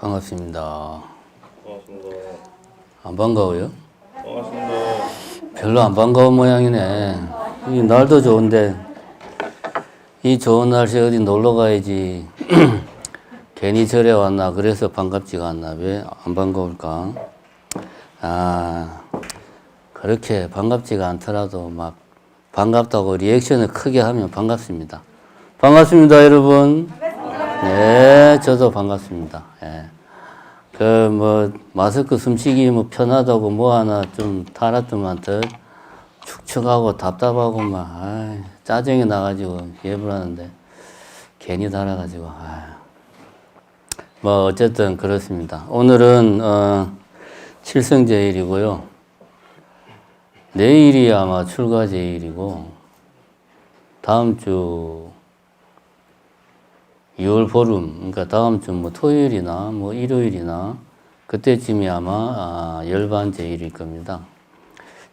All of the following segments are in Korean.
반갑습니다. 반갑습니다. 안 반가워요? 반갑습니다. 별로 안 반가운 모양이네. 이 날도 좋은데 이 좋은 날씨에 어디 놀러 가야지. 괜히 절에 왔나 그래서 반갑지가 않나. 왜 안 반가울까? 그렇게 반갑지가 않더라도 막 반갑다고 리액션을 크게 하면 반갑습니다. 반갑습니다, 여러분. 네, 저도 반갑습니다. 예. 마스크 숨쉬기 편하다고 하나 좀 달았더만 더 축축하고 답답하고 짜증이 나가지고 예불하는데 괜히 달아가지고, 어쨌든 그렇습니다. 오늘은, 칠성제일이고요. 내일이 아마 출가제일이고, 다음 주 2월 보름, 그러니까 다음 주 토요일이나 일요일이나 그때쯤이 아마 열반제일일 겁니다.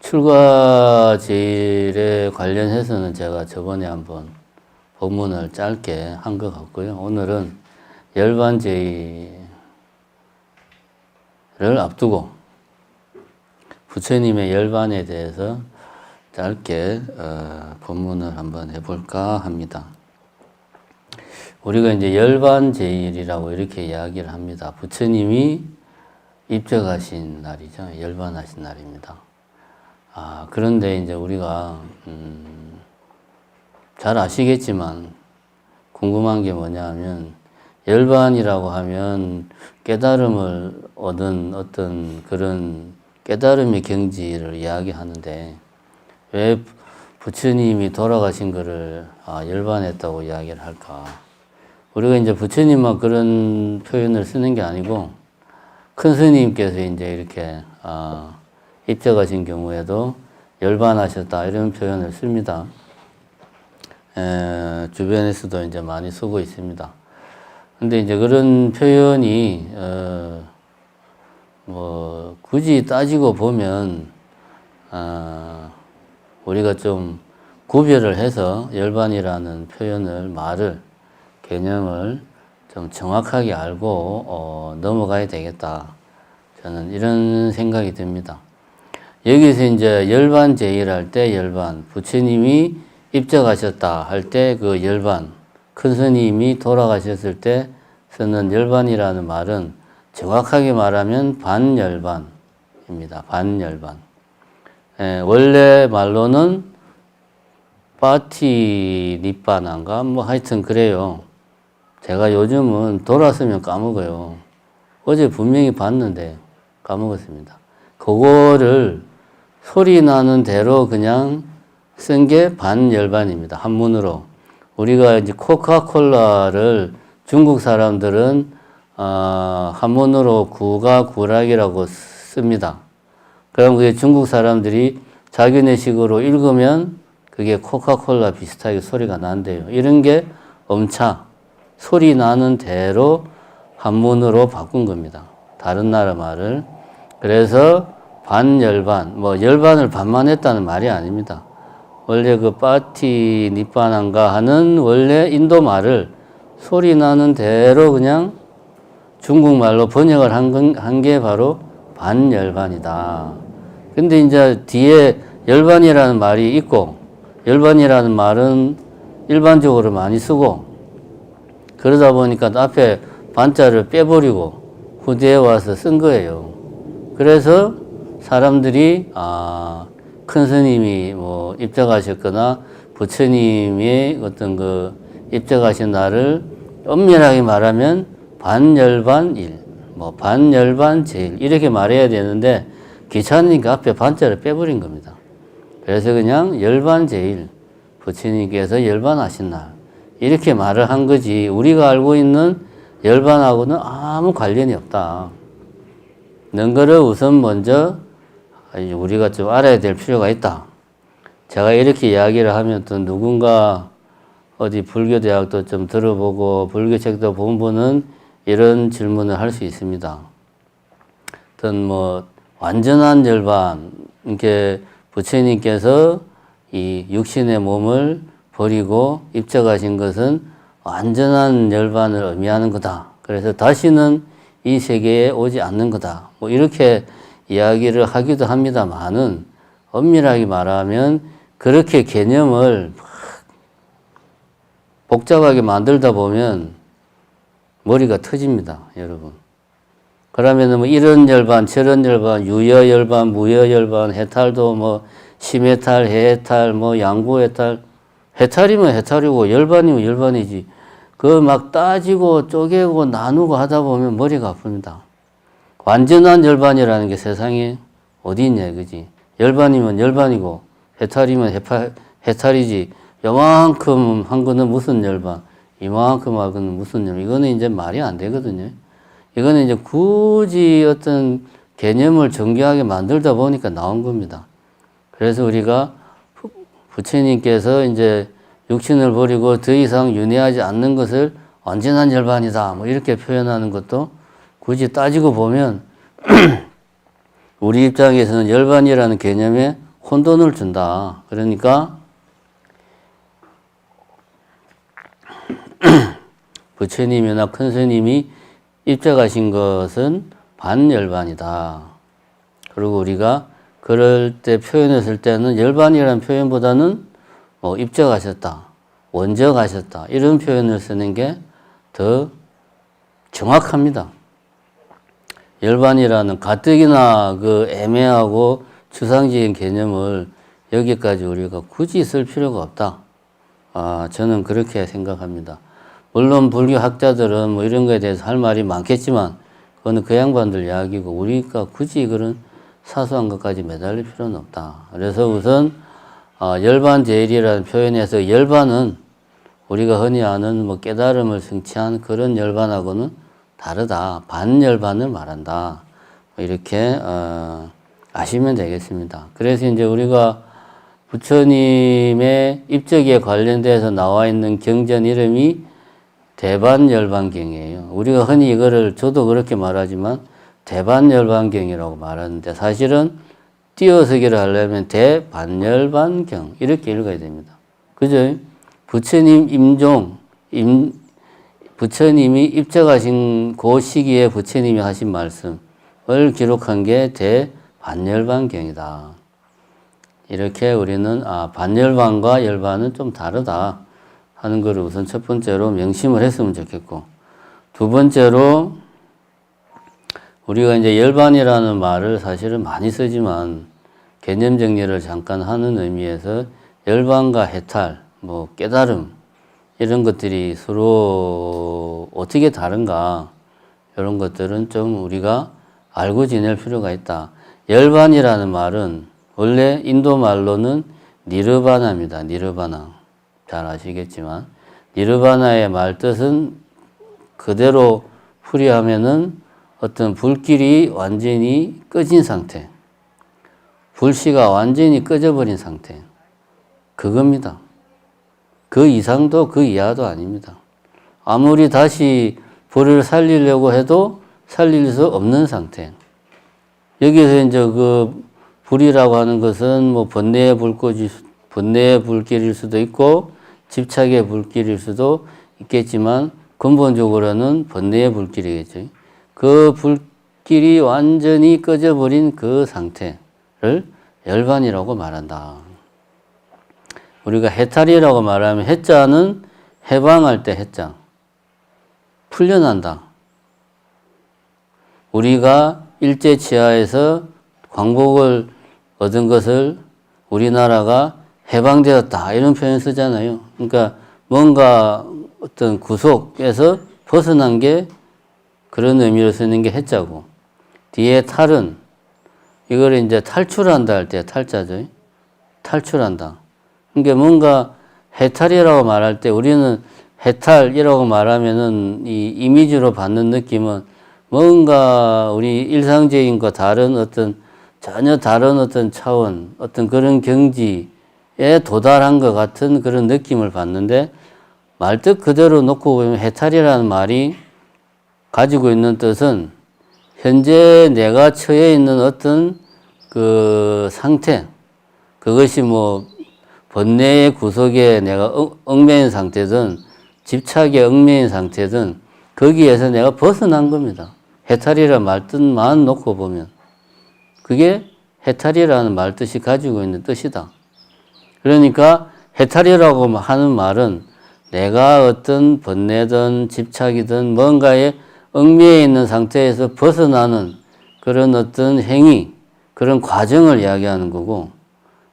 출가제일에 관련해서는 제가 저번에 한번 법문을 짧게 한 것 같고요. 오늘은 열반제일을 앞두고 부처님의 열반에 대해서 짧게 법문을 한번 해볼까 합니다. 우리가 이제 열반제일이라고 이렇게 이야기를 합니다. 부처님이 입적하신 날이죠. 열반하신 날입니다. 그런데 이제 우리가, 잘 아시겠지만 궁금한 게 뭐냐 하면 열반이라고 하면 깨달음을 얻은 어떤 그런 깨달음의 경지를 이야기하는데 왜 부처님이 돌아가신 것을 열반했다고 이야기를 할까? 우리가 이제 부처님만 그런 표현을 쓰는 게 아니고 큰 스님께서 이제 이렇게 입적하신 경우에도 열반하셨다 이런 표현을 씁니다. 주변에서도 이제 많이 쓰고 있습니다. 근데 이제 그런 표현이 굳이 따지고 보면 우리가 좀 구별을 해서 열반이라는 말을 개념을 좀 정확하게 알고 넘어가야 되겠다. 저는 이런 생각이 듭니다. 여기서 이제 열반제일 할 때 열반, 부처님이 입적하셨다 할 때 그 열반, 큰 스님이 돌아가셨을 때 쓰는 열반이라는 말은 정확하게 말하면 반열반입니다. 반열반. 원래 말로는 파티 니빠난가 하여튼 그래요. 제가 요즘은 돌았으면 까먹어요. 어제 분명히 봤는데 까먹었습니다. 그거를 소리 나는 대로 그냥 쓴 게 반열반입니다. 한문으로. 우리가 이제 코카콜라를 중국 사람들은 한문으로 구가구락이라고 씁니다. 그럼 그게 중국 사람들이 자기네식으로 읽으면 그게 코카콜라 비슷하게 소리가 난대요. 이런 게 엄차. 소리 나는 대로 한문으로 바꾼 겁니다. 다른 나라 말을. 그래서 반열반, 열반을 반만 했다는 말이 아닙니다. 원래 그 파티 니빠난가 하는 원래 인도 말을 소리 나는 대로 그냥 중국말로 번역을 한 게 바로 반열반이다. 근데 이제 뒤에 열반이라는 말이 있고, 열반이라는 말은 일반적으로 많이 쓰고, 그러다 보니까 앞에 반자를 빼버리고 후대에 와서 쓴 거예요. 그래서 사람들이 큰 스님이 입적하셨거나 부처님이 어떤 입적하신 날을 엄밀하게 말하면 반열반일, 반열반제일 이렇게 말해야 되는데 귀찮으니까 앞에 반자를 빼버린 겁니다. 그래서 그냥 열반제일, 부처님께서 열반하신 날 이렇게 말을 한 거지 우리가 알고 있는 열반하고는 아무 관련이 없다. 는 거를 우선 먼저 우리가 좀 알아야 될 필요가 있다. 제가 이렇게 이야기를 하면 또 누군가 어디 불교대학도 좀 들어보고 불교책도 본 분은 이런 질문을 할 수 있습니다. 어떤 완전한 열반, 이렇게 부처님께서 이 육신의 몸을 버리고 입적하신 것은 완전한 열반을 의미하는 거다. 그래서 다시는 이 세계에 오지 않는 거다. 뭐 이렇게 이야기를 하기도 합니다만은 엄밀하게 말하면 그렇게 개념을 막 복잡하게 만들다 보면 머리가 터집니다, 여러분. 그러면은 뭐 이런 열반, 저런 열반, 유여 열반, 무여 열반, 해탈도 뭐 심해탈, 해해탈, 뭐 양구 해탈, 해탈이면 해탈이고 열반이면 열반이지. 그 막 따지고 쪼개고 나누고 하다 보면 머리가 아픕니다. 완전한 열반이라는 게 세상에 어디 있냐, 그지? 열반이면 열반이고 해탈이면 해탈이지. 요만큼 한 거는 무슨 열반, 이만큼 한 거는 무슨 열반. 이거는 이제 말이 안 되거든요. 이거는 이제 굳이 어떤 개념을 정교하게 만들다 보니까 나온 겁니다. 그래서 우리가 부처님께서 이제 육신을 버리고 더 이상 윤회하지 않는 것을 완전한 열반이다. 뭐 이렇게 표현하는 것도 굳이 따지고 보면 우리 입장에서는 열반이라는 개념에 혼돈을 준다. 그러니까 부처님이나 큰 스님이 입적하신 것은 반열반이다. 그리고 우리가 그럴 때 표현했을 때는 열반이라는 표현보다는 입적하셨다, 원적하셨다 이런 표현을 쓰는 게 더 정확합니다. 열반이라는 가뜩이나 그 애매하고 추상적인 개념을 여기까지 우리가 굳이 쓸 필요가 없다. 저는 그렇게 생각합니다. 물론 불교 학자들은 뭐 이런 거에 대해서 할 말이 많겠지만 그거는 그 양반들 이야기고 우리가 굳이 그런 사소한 것까지 매달릴 필요는 없다. 그래서 우선 열반제일이라는 표현에서 열반은 우리가 흔히 아는 뭐 깨달음을 성취한 그런 열반하고는 다르다. 반열반을 말한다. 이렇게 아시면 되겠습니다. 그래서 이제 우리가 부처님의 입적에 관련돼서 나와 있는 경전 이름이 대반열반경이에요. 우리가 흔히 이거를 저도 그렇게 말하지만 대반열반경이라고 말하는데 사실은 띄어쓰기를 하려면 대반열반경 이렇게 읽어야 됩니다. 그죠? 부처님 임종, 부처님이 입적하신 그 시기에 부처님이 하신 말씀을 기록한 게 대반열반경이다. 이렇게 우리는 반열반과 열반은 좀 다르다 하는 것을 우선 첫 번째로 명심을 했으면 좋겠고, 두 번째로 우리가 이제 열반이라는 말을 사실은 많이 쓰지만 개념 정리를 잠깐 하는 의미에서 열반과 해탈, 뭐 깨달음 이런 것들이 서로 어떻게 다른가 이런 것들은 좀 우리가 알고 지낼 필요가 있다. 열반이라는 말은 원래 인도 말로는 니르바나입니다. 니르바나. 잘 아시겠지만 니르바나의 말뜻은 그대로 풀이하면은 어떤 불길이 완전히 꺼진 상태, 불씨가 완전히 꺼져버린 상태, 그겁니다. 그 이상도 그 이하도 아닙니다. 아무리 다시 불을 살리려고 해도 살릴 수 없는 상태. 여기서 이제 그 불이라고 하는 것은 뭐 번뇌의 불길일 수도 있고 집착의 불길일 수도 있겠지만 근본적으로는 번뇌의 불길이겠죠. 그 불길이 완전히 꺼져버린 그 상태를 열반이라고 말한다. 우리가 해탈이라고 말하면 해자는 해방할 때 해자, 풀려난다. 우리가 일제치하에서 광복을 얻은 것을 우리나라가 해방되었다 이런 표현 쓰잖아요. 그러니까 뭔가 어떤 구속에서 벗어난 게 그런 의미로 쓰는 게 해자고, 뒤에 탈은 이걸 이제 탈출한다 할 때 탈자죠. 탈출한다. 그러니까 뭔가 해탈이라고 말할 때 우리는 해탈이라고 말하면은 이 이미지로 받는 느낌은 뭔가 우리 일상적인 것 다른 어떤 전혀 다른 어떤 차원, 어떤 그런 경지에 도달한 것 같은 그런 느낌을 받는데 말뜻 그대로 놓고 보면 해탈이라는 말이 가지고 있는 뜻은 현재 내가 처해 있는 어떤 그 상태, 그것이 뭐 번뇌의 구속에 내가 얽매인 상태든 집착에 얽매인 상태든 거기에서 내가 벗어난 겁니다. 해탈이라는 말뜻만 놓고 보면 그게 해탈이라는 말뜻이 가지고 있는 뜻이다. 그러니까 해탈이라고 하는 말은 내가 어떤 번뇌든 집착이든 뭔가에 얽매여 있는 상태에서 벗어나는 그런 어떤 행위, 그런 과정을 이야기하는 거고,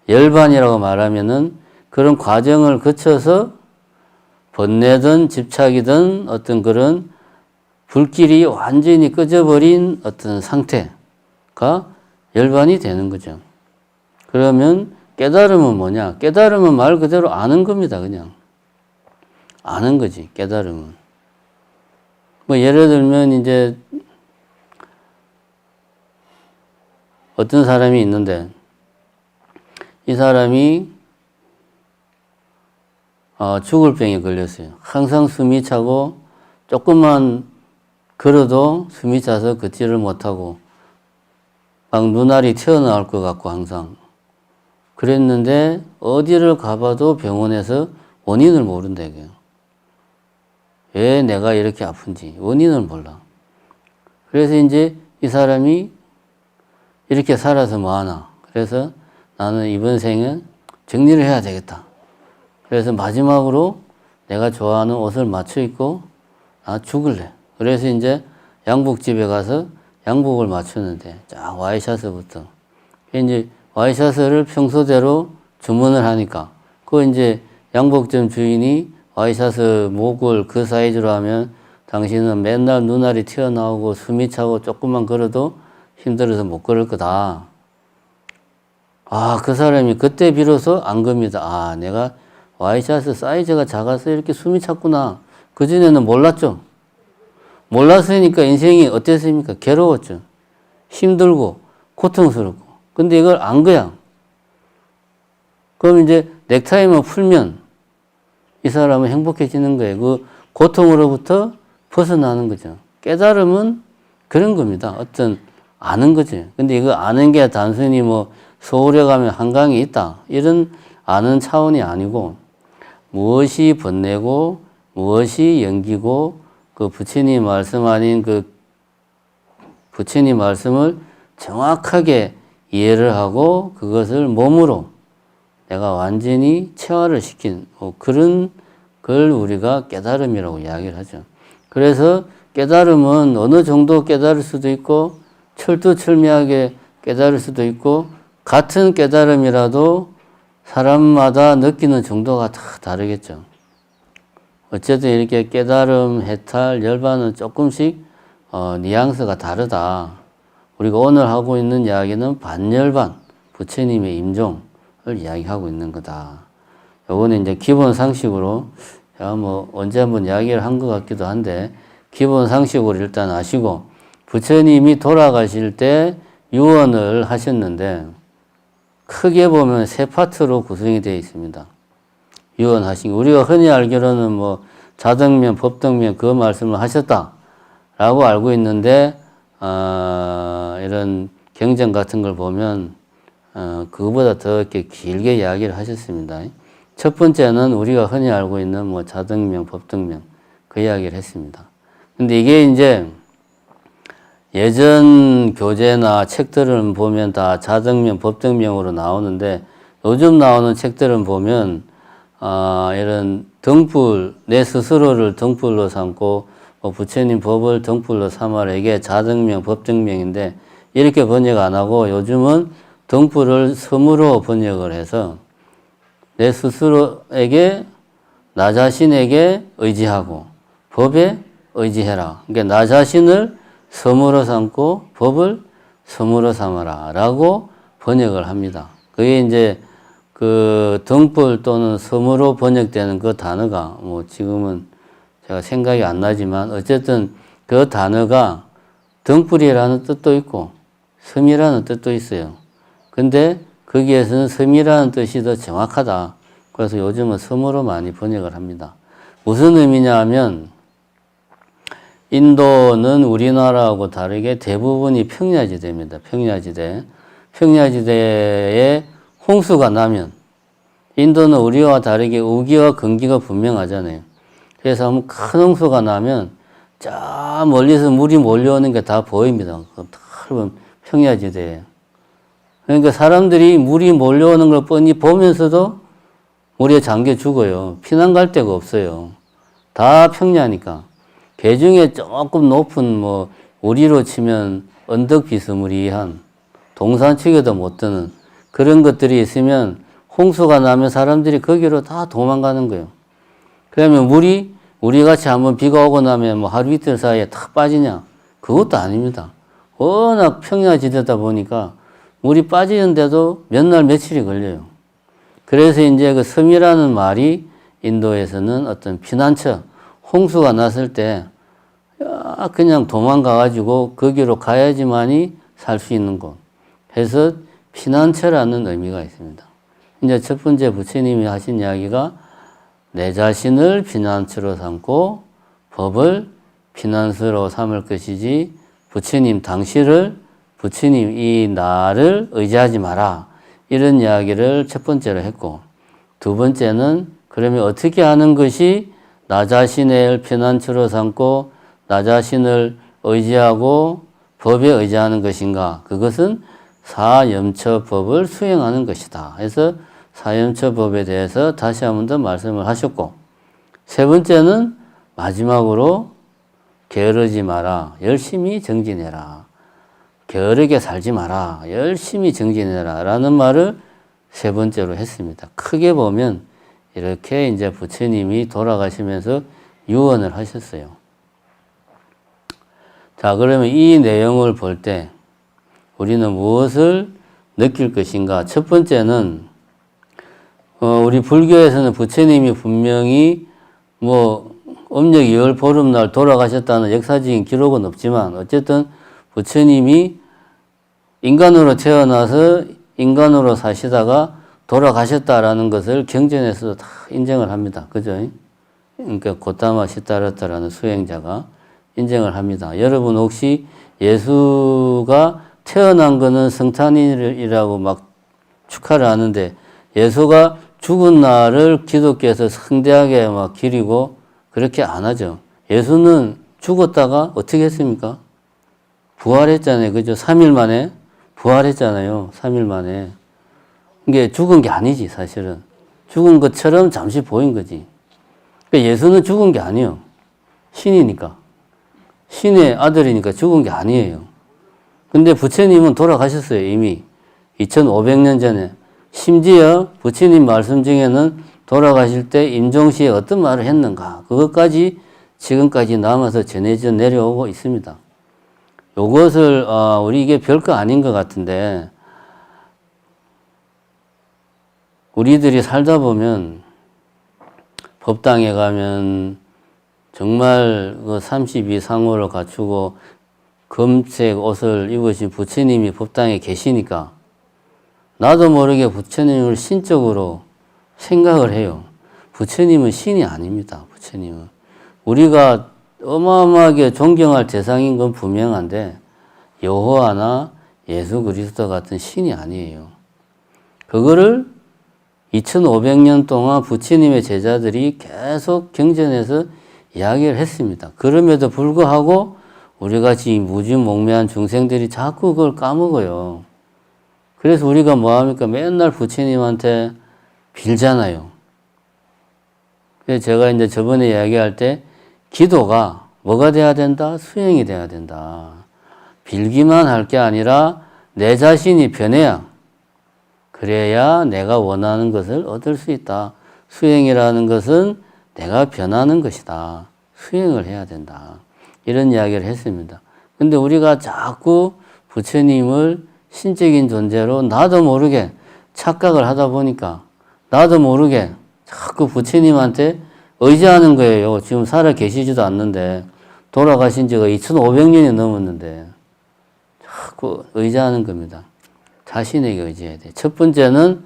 열반이라고 말하면은 그런 과정을 거쳐서 번뇌든 집착이든 어떤 그런 불길이 완전히 꺼져버린 어떤 상태가 열반이 되는 거죠. 그러면 깨달음은 뭐냐? 깨달음은 말 그대로 아는 겁니다. 그냥 아는 거지. 깨달음은 뭐 예를 들면 이제 어떤 사람이 있는데 이 사람이 죽을 병에 걸렸어요. 항상 숨이 차고 조금만 걸어도 숨이 차서 걷지를 못하고 막 눈알이 튀어나올 것 같고 항상 그랬는데 어디를 가봐도 병원에서 원인을 모른다고요. 왜 내가 이렇게 아픈지 원인을 몰라. 그래서 이제 이 사람이 이렇게 살아서 뭐하나. 그래서 나는 이번 생은 정리를 해야 되겠다. 그래서 마지막으로 내가 좋아하는 옷을 맞춰 입고 죽을래. 그래서 이제 양복집에 가서 양복을 맞추는데 쫙 와이셔츠부터 이제 와이셔츠를 평소대로 주문을 하니까 그 이제 양복점 주인이 와이셔츠 목을 그 사이즈로 하면 당신은 맨날 눈알이 튀어나오고 숨이 차고 조금만 걸어도 힘들어서 못 걸을 거다. 그 사람이 그때 비로소 안 겁니다. 내가 와이셔츠 사이즈가 작아서 이렇게 숨이 찼구나. 그전에는 몰랐죠. 몰랐으니까 인생이 어땠습니까? 괴로웠죠. 힘들고 고통스럽고. 근데 이걸 안 거야. 그럼 이제 넥타이만 풀면 이 사람은 행복해지는 거예요. 그 고통으로부터 벗어나는 거죠. 깨달음은 그런 겁니다. 어떤 아는 거지. 근데 이거 아는 게 단순히 뭐 서울에 가면 한강이 있다. 이런 아는 차원이 아니고 무엇이 번뇌고 무엇이 연기고 그 부처님 말씀 아닌 그 부처님 말씀을 정확하게 이해를 하고 그것을 몸으로 내가 완전히 체화를 시킨 그런 걸 우리가 깨달음이라고 이야기를 하죠. 그래서 깨달음은 어느 정도 깨달을 수도 있고 철두철미하게 깨달을 수도 있고 같은 깨달음이라도 사람마다 느끼는 정도가 다 다르겠죠. 어쨌든 이렇게 깨달음, 해탈, 열반은 조금씩 뉘앙스가 다르다. 우리가 오늘 하고 있는 이야기는 반열반, 부처님의 임종을 이야기하고 있는 거다. 요거는 이제 기본 상식으로 제가 뭐 언제 한번 이야기를 한 것 같기도 한데 기본 상식으로 일단 아시고 부처님이 돌아가실 때 유언을 하셨는데 크게 보면 세 파트로 구성이 되어 있습니다. 유언하신 게 우리가 흔히 알기로는 뭐 자등면, 법등면 그 말씀을 하셨다라고 알고 있는데 이런 경전 같은 걸 보면 그거보다 더 이렇게 길게 이야기를 하셨습니다. 첫 번째는 우리가 흔히 알고 있는 뭐 자등면, 법등면 그 이야기를 했습니다. 근데 이게 이제 예전 교재나 책들을 보면 다 자등면, 법등면으로 나오는데 요즘 나오는 책들은 보면 이런 등불, 내 스스로를 등불로 삼고 부처님 법을 등불로 삼아라. 이게 자등면, 법등면인데 이렇게 번역 안 하고 요즘은 등불을 섬으로 번역을 해서 내 스스로에게 나 자신에게 의지하고 법에 의지해라. 그러니까 나 자신을 섬으로 삼고 법을 섬으로 삼아라 라고 번역을 합니다. 그게 이제 그 등불 또는 섬으로 번역되는 그 단어가 뭐 지금은 제가 생각이 안 나지만 어쨌든 그 단어가 등불이라는 뜻도 있고 섬이라는 뜻도 있어요. 근데 거기에서는 섬이라는 뜻이 더 정확하다. 그래서 요즘은 섬으로 많이 번역을 합니다. 무슨 의미냐 하면 인도는 우리나라하고 다르게 대부분이 평야지대입니다. 평야지대. 평야지대에 홍수가 나면 인도는 우리와 다르게 우기와 건기가 분명하잖아요. 그래서 큰 홍수가 나면 저 멀리서 물이 몰려오는 게 다 보입니다. 그 넓은 평야지대에. 그러니까 사람들이 물이 몰려오는 걸 뻔히 보면서도 물에 잠겨 죽어요. 피난 갈 데가 없어요. 다 평야니까. 개중에 조금 높은 뭐 우리로 치면 언덕 비스무리한 동산측에도 못 드는 그런 것들이 있으면 홍수가 나면 사람들이 거기로 다 도망가는 거예요. 그러면 물이 우리 같이 한번 비가 오고 나면 뭐 하루 이틀 사이에 탁 빠지냐? 그것도 아닙니다. 워낙 평야지대다 보니까 물이 빠지는데도 몇 날 며칠이 걸려요. 그래서 이제 그 섬이라는 말이 인도에서는 어떤 피난처, 홍수가 났을 때 그냥 도망가가지고 거기로 가야지만이 살 수 있는 곳. 해서 피난처라는 의미가 있습니다. 이제 첫 번째 부처님이 하신 이야기가 내 자신을 피난처로 삼고 법을 피난처로 삼을 것이지 부처님 당시를 부처님 이 나를 의지하지 마라. 이런 이야기를 첫 번째로 했고 두 번째는 그러면 어떻게 하는 것이 나 자신을 피난처로 삼고 나 자신을 의지하고 법에 의지하는 것인가? 그것은 사염처법을 수행하는 것이다. 해서 사염처법에 대해서 다시 한 번 더 말씀을 하셨고 세 번째는 마지막으로 게으르지 마라. 열심히 정진해라. 게으르게 살지 마라. 열심히 정진해라. 라는 말을 세 번째로 했습니다. 크게 보면 이렇게 이제 부처님이 돌아가시면서 유언을 하셨어요. 자, 그러면 이 내용을 볼 때 우리는 무엇을 느낄 것인가? 첫 번째는 우리 불교에서는 부처님이 분명히 뭐 음력 2월 보름날 돌아가셨다는 역사적인 기록은 없지만 어쨌든 부처님이 인간으로 태어나서 인간으로 사시다가 돌아가셨다라는 것을 경전에서도 다 인정을 합니다. 그죠? 그러니까 고타마 시타르타라는 수행자가 인정을 합니다. 여러분 혹시 예수가 태어난 거는 성탄일이라고 막 축하를 하는데 예수가 죽은 날을 기독교에서 성대하게 막 기리고 그렇게 안 하죠. 예수는 죽었다가 어떻게 했습니까? 부활했잖아요. 그죠? 3일 만에 부활했잖아요. 3일 만에. 이게 죽은 게 아니지, 사실은. 죽은 것처럼 잠시 보인 거지. 그러니까 예수는 죽은 게 아니에요. 신이니까. 신의 아들이니까 죽은 게 아니에요. 근데 부처님은 돌아가셨어요, 이미. 2500년 전에. 심지어 부처님 말씀 중에는 돌아가실 때 임종시에 어떤 말을 했는가. 그것까지 지금까지 남아서 전해져 내려오고 있습니다. 요것을, 우리 이게 별거 아닌 것 같은데, 우리들이 살다 보면 법당에 가면 정말 그 32상호를 갖추고 검색 옷을 입으신 부처님이 법당에 계시니까 나도 모르게 부처님을 신적으로 생각을 해요. 부처님은 신이 아닙니다. 부처님은. 우리가 어마어마하게 존경할 대상인 건 분명한데 여호와나 예수 그리스도 같은 신이 아니에요. 그거를 2500년 동안 부처님의 제자들이 계속 경전에서 이야기를 했습니다. 그럼에도 불구하고 우리같이 무지몽매한 중생들이 자꾸 그걸 까먹어요. 그래서 우리가 뭐합니까? 맨날 부처님한테 빌잖아요. 그래서 제가 이제 저번에 이야기할 때 기도가 뭐가 돼야 된다? 수행이 돼야 된다. 빌기만 할 게 아니라 내 자신이 변해야 그래야 내가 원하는 것을 얻을 수 있다. 수행이라는 것은 내가 변하는 것이다. 수행을 해야 된다. 이런 이야기를 했습니다. 근데 우리가 자꾸 부처님을 신적인 존재로 나도 모르게 착각을 하다 보니까 나도 모르게 자꾸 부처님한테 의지하는 거예요. 지금 살아 계시지도 않는데 돌아가신 지가 2500년이 넘었는데 자꾸 의지하는 겁니다. 자신에게 의지해야 돼. 첫 번째는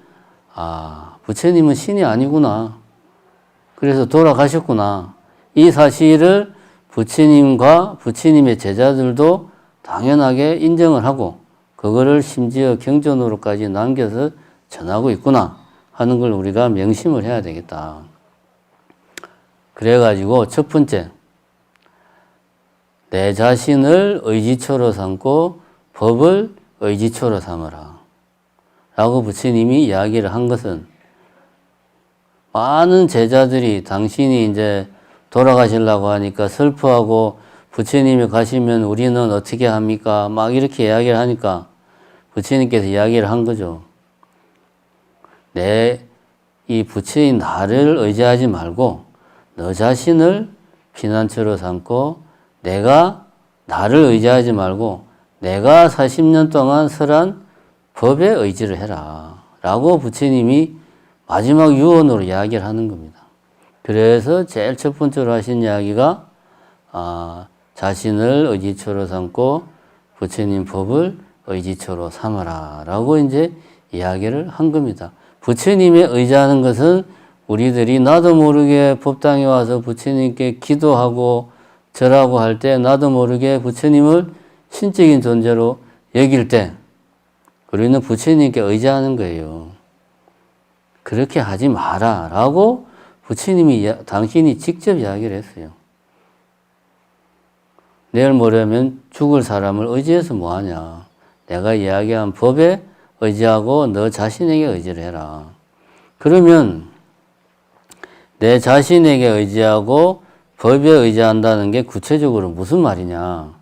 부처님은 신이 아니구나. 그래서 돌아가셨구나. 이 사실을 부처님과 부처님의 제자들도 당연하게 인정을 하고 그거를 심지어 경전으로까지 남겨서 전하고 있구나 하는 걸 우리가 명심을 해야 되겠다. 그래가지고 첫 번째 내 자신을 의지초로 삼고 법을 의지초로 삼으라. 라고 부처님이 이야기를 한 것은 많은 제자들이 당신이 이제 돌아가시려고 하니까 슬퍼하고 부처님이 가시면 우리는 어떻게 합니까? 막 이렇게 이야기를 하니까 부처님께서 이야기를 한 거죠. 이 부처인 나를 의지하지 말고 너 자신을 피난처로 삼고 내가 나를 의지하지 말고 내가 40년 동안 설한 법에 의지를 해라. 라고 부처님이 마지막 유언으로 이야기를 하는 겁니다. 그래서 제일 첫 번째로 하신 이야기가 자신을 의지초로 삼고 부처님 법을 의지초로 삼아라. 라고 이제 이야기를 한 겁니다. 부처님에 의지하는 것은 우리들이 나도 모르게 법당에 와서 부처님께 기도하고 절하고 할 때 나도 모르게 부처님을 신적인 존재로 여길 때 우리는 부처님께 의지하는 거예요. 그렇게 하지 마라 라고 부처님이 당신이 직접 이야기를 했어요. 내일 모레면 죽을 사람을 의지해서 뭐하냐. 내가 이야기한 법에 의지하고 너 자신에게 의지를 해라. 그러면 내 자신에게 의지하고 법에 의지한다는 게 구체적으로 무슨 말이냐.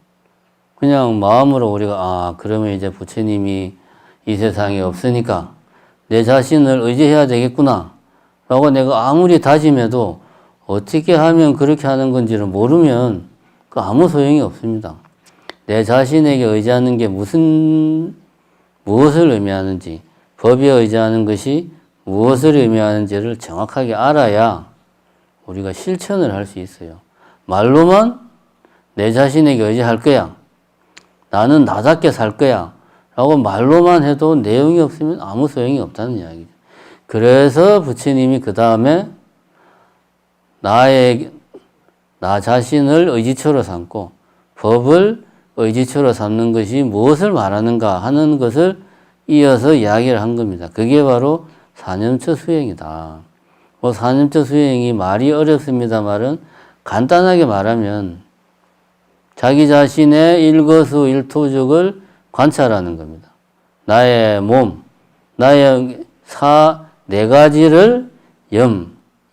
그냥 마음으로 우리가 그러면 이제 부처님이 이 세상에 없으니까 내 자신을 의지해야 되겠구나 라고 내가 아무리 다짐해도 어떻게 하면 그렇게 하는 건지를 모르면 그 아무 소용이 없습니다. 내 자신에게 의지하는 게 무엇을 의미하는지, 법에 의지하는 것이 무엇을 의미하는지를 정확하게 알아야 우리가 실천을 할 수 있어요. 말로만 내 자신에게 의지할 거야. 나는 나답게 살 거야. 라고 말로만 해도 내용이 없으면 아무 소용이 없다는 이야기죠. 그래서 부처님이 그 다음에 나 자신을 의지처로 삼고 법을 의지처로 삼는 것이 무엇을 말하는가 하는 것을 이어서 이야기를 한 겁니다. 그게 바로 사념처 수행이다. 사념처 수행이 말이 어렵습니다만은 간단하게 말하면 자기 자신의 일거수 일투족을 관찰하는 겁니다. 나의 몸, 나의 네 가지를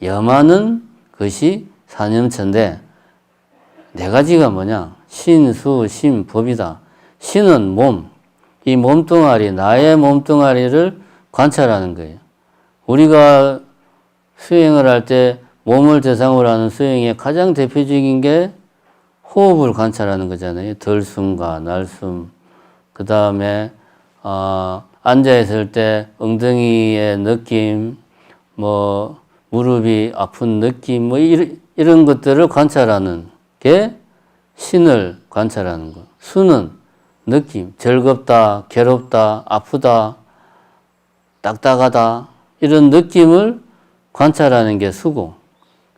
염하는 것이 사념처인데 네 가지가 뭐냐? 신, 수, 심, 법이다. 신은 몸, 이 몸뚱아리, 나의 몸뚱아리를 관찰하는 거예요. 우리가 수행을 할 때 몸을 대상으로 하는 수행의 가장 대표적인 게 호흡을 관찰하는 거잖아요. 들숨과 날숨. 그 다음에 앉아있을 때 엉덩이의 느낌, 무릎이 아픈 느낌, 이런 것들을 관찰하는 게 신을 관찰하는 것. 수는 느낌, 즐겁다, 괴롭다, 아프다, 딱딱하다, 이런 느낌을 관찰하는 게 수고.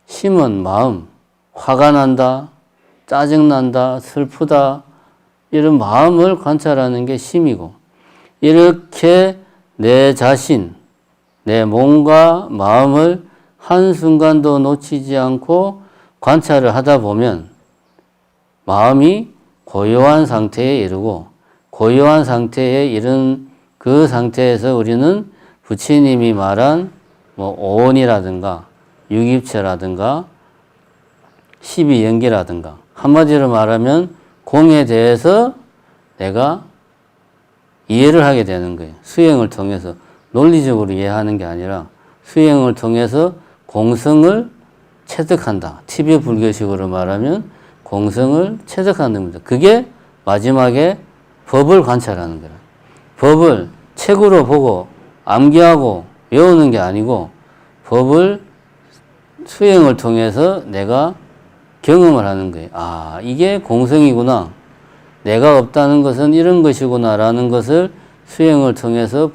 심은 마음, 화가 난다, 짜증난다, 슬프다, 이런 마음을 관찰하는 게 심이고, 이렇게 내 자신, 내 몸과 마음을 한순간도 놓치지 않고 관찰을 하다 보면 마음이 고요한 상태에 이르고, 고요한 상태에 이른 그 상태에서 우리는 부처님이 말한 오온이라든가 육입체라든가 십이연기라든가 한마디로 말하면 공에 대해서 내가 이해를 하게 되는 거예요. 수행을 통해서 논리적으로 이해하는 게 아니라 수행을 통해서 공성을 체득한다. 티베 불교식으로 말하면 공성을 체득하는 겁니다. 그게 마지막에 법을 관찰하는 거라. 법을 책으로 보고 암기하고 외우는 게 아니고 법을 수행을 통해서 내가 경험을 하는 거예요. 이게 공성이구나. 내가 없다는 것은 이런 것이구나 라는 것을 수행을 통해서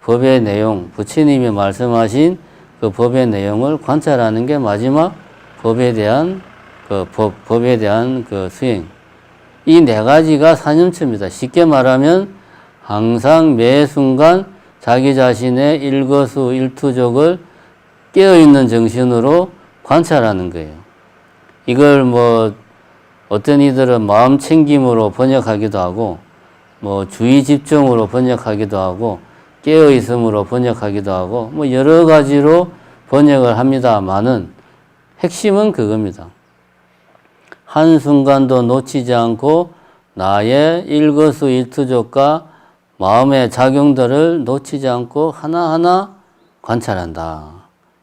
법의 내용, 부처님이 말씀하신 그 법의 내용을 관찰하는 게 마지막 법에 대한 그 수행. 이 네 가지가 사념처입니다. 쉽게 말하면 항상 매 순간 자기 자신의 일거수 일투족을 깨어있는 정신으로 관찰하는 거예요. 이걸 어떤 이들은 마음 챙김으로 번역하기도 하고, 뭐 주의 집중으로 번역하기도 하고, 깨어 있음으로 번역하기도 하고, 뭐 여러 가지로 번역을 합니다만은 핵심은 그겁니다. 한순간도 놓치지 않고 나의 일거수일투족과 마음의 작용들을 놓치지 않고 하나하나 관찰한다.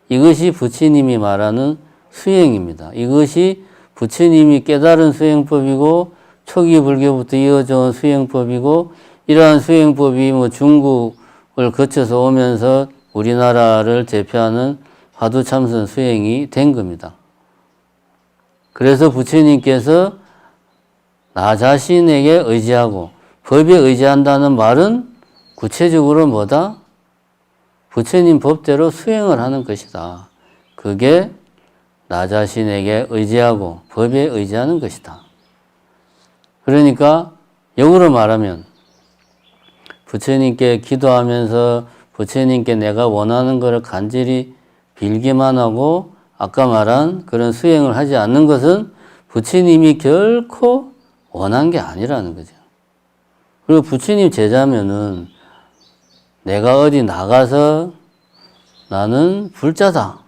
이것이 부처님이 말하는 수행입니다. 이것이 부처님이 깨달은 수행법이고 초기 불교부터 이어져 온 수행법이고 이러한 수행법이 뭐 중국을 거쳐서 오면서 우리나라를 대표하는 화두참선 수행이 된 겁니다. 그래서 부처님께서 나 자신에게 의지하고 법에 의지한다는 말은 구체적으로 뭐다? 부처님 법대로 수행을 하는 것이다. 그게 나 자신에게 의지하고 법에 의지하는 것이다. 그러니까 역으로 말하면 부처님께 기도하면서 부처님께 내가 원하는 것을 간절히 빌기만 하고 아까 말한 그런 수행을 하지 않는 것은 부처님이 결코 원한 게 아니라는 거죠. 그리고 부처님 제자면은 내가 어디 나가서 나는 불자다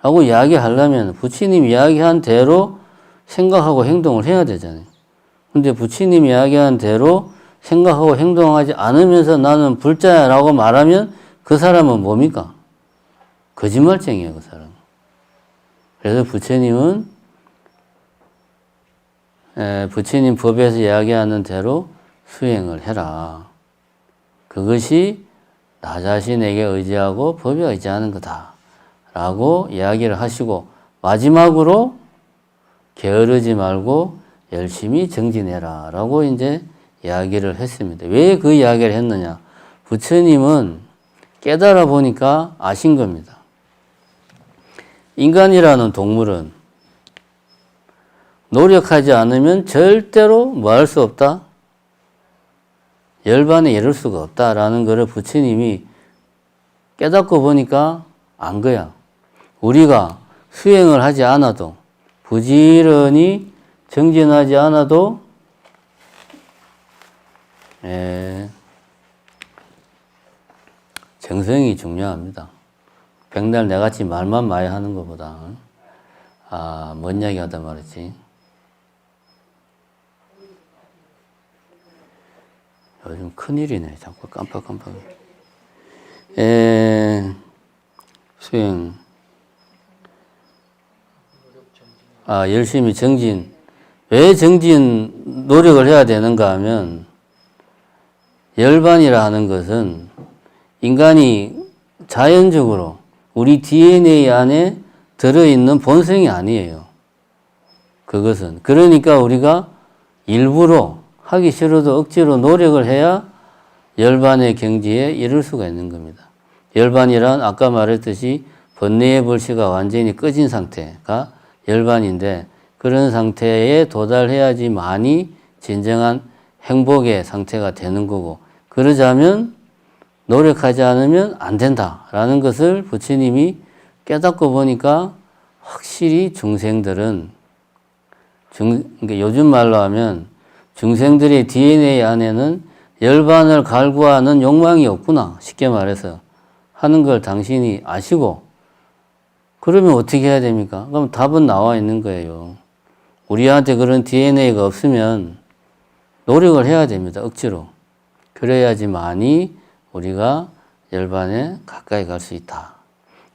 라고 이야기하려면 부처님 이야기한 대로 생각하고 행동을 해야 되잖아요. 근데 부처님 이야기한 대로 생각하고 행동하지 않으면서 나는 불자야 라고 말하면 그 사람은 뭡니까? 거짓말쟁이에요, 그 사람은. 그래서 부처님은 부처님 법에서 이야기하는 대로 수행을 해라. 그것이 나 자신에게 의지하고 법에 의지하는 거다 라고 이야기를 하시고 마지막으로 게으르지 말고 열심히 정진해라 라고 이제 이야기를 했습니다. 왜 그 이야기를 했느냐? 부처님은 깨달아 보니까 아신 겁니다. 인간이라는 동물은 노력하지 않으면 절대로 뭐 할 수 없다? 열반에 이를 수가 없다라는 것을 부처님이 깨닫고 보니까 안 거야. 우리가 수행을 하지 않아도 부지런히 정진하지 않아도 정성이 중요합니다. 백날 내같이 말만 많이 하는 것보다 뭔 이야기 하다 말했지. 요즘 큰일이네. 자꾸 깜빡깜빡. 수행. 열심히 정진. 왜 정진 노력을 해야 되는가 하면 열반이라 하는 것은 인간이 자연적으로 우리 DNA 안에 들어있는 본성이 아니에요. 그것은. 그러니까 우리가 일부러 하기 싫어도 억지로 노력을 해야 열반의 경지에 이를 수가 있는 겁니다. 열반이란 아까 말했듯이 번뇌의 불씨가 완전히 꺼진 상태가 열반인데 그런 상태에 도달해야지만이 진정한 행복의 상태가 되는 거고 그러자면 노력하지 않으면 안 된다라는 것을 부처님이 깨닫고 보니까 확실히 중생들은 그러니까 요즘 말로 하면 중생들의 DNA 안에는 열반을 갈구하는 욕망이 없구나 쉽게 말해서 하는 걸 당신이 아시고 그러면 어떻게 해야 됩니까? 그럼 답은 나와 있는 거예요. 우리한테 그런 DNA가 없으면 노력을 해야 됩니다. 억지로. 그래야지만이 우리가 열반에 가까이 갈 수 있다.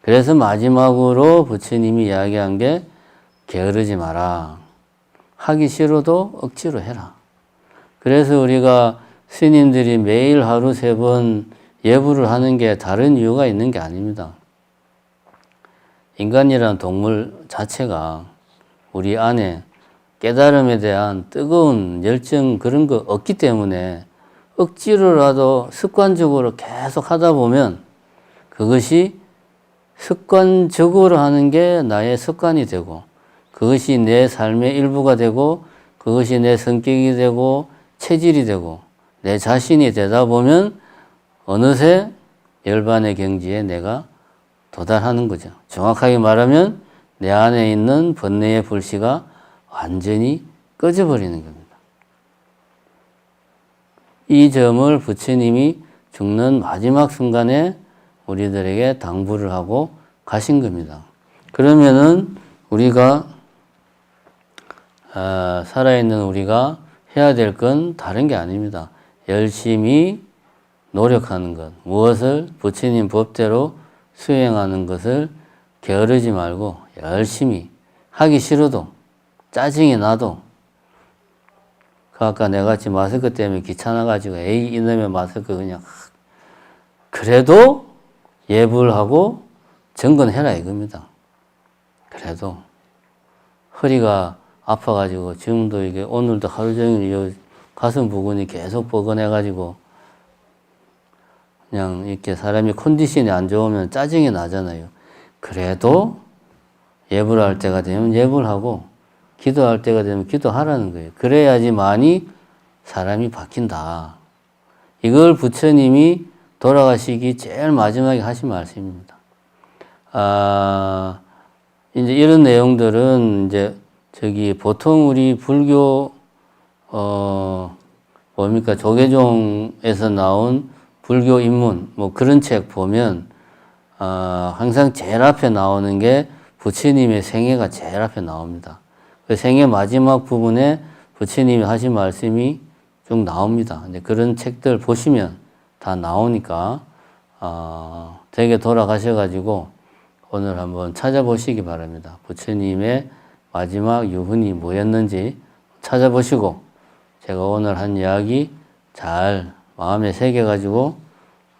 그래서 마지막으로 부처님이 이야기한 게 게으르지 마라. 하기 싫어도 억지로 해라. 그래서 우리가 스님들이 매일 하루 3번 예불을 하는 게 다른 이유가 있는 게 아닙니다. 인간이라는 동물 자체가 우리 안에 깨달음에 대한 뜨거운 열정 그런 거 없기 때문에 억지로라도 습관적으로 계속 하다 보면 그것이 습관적으로 하는 게 나의 습관이 되고 그것이 내 삶의 일부가 되고 그것이 내 성격이 되고 체질이 되고 내 자신이 되다 보면 어느새 열반의 경지에 내가 도달하는 거죠. 정확하게 말하면 내 안에 있는 번뇌의 불씨가 완전히 꺼져버리는 겁니다. 이 점을 부처님이 죽는 마지막 순간에 우리들에게 당부를 하고 가신 겁니다. 그러면은 우리가 살아있는 우리가 해야 될 건 다른 게 아닙니다. 열심히 노력하는 것, 무엇을 부처님 법대로 수행하는 것을 게으르지 말고 열심히 하기 싫어도 짜증이 나도 아까 내같이 마스크 때문에 귀찮아가지고 에이 이놈의 마스크 그냥 그래도 예불 하고 정건해라 이겁니다. 그래도 허리가 아파가지고 지금도 이게 오늘도 하루 종일 가슴 부근이 계속 뻐근해가지고 그냥 이렇게 사람이 컨디션이 안 좋으면 짜증이 나잖아요. 그래도 예불할 때가 되면 예불하고 기도할 때가 되면 기도하라는 거예요. 그래야지만이 사람이 바뀐다. 이걸 부처님이 돌아가시기 제일 마지막에 하신 말씀입니다. 이제 이런 내용들은 이제 보통 우리 불교 뭡니까 조계종에서 나온 불교 입문 뭐 그런 책 보면 항상 제일 앞에 나오는 게 부처님의 생애가 제일 앞에 나옵니다. 그 생애 마지막 부분에 부처님이 하신 말씀이 쭉 나옵니다. 근데 그런 책들 보시면 다 나오니까 댁에 돌아가셔가지고 오늘 한번 찾아보시기 바랍니다. 부처님의 마지막 유훈이 뭐였는지 찾아보시고 제가 오늘 한 이야기 잘 마음에 새겨가지고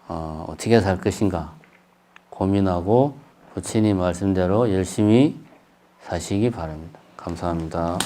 어떻게 살 것인가 고민하고 부처님 말씀대로 열심히 사시기 바랍니다. 감사합니다.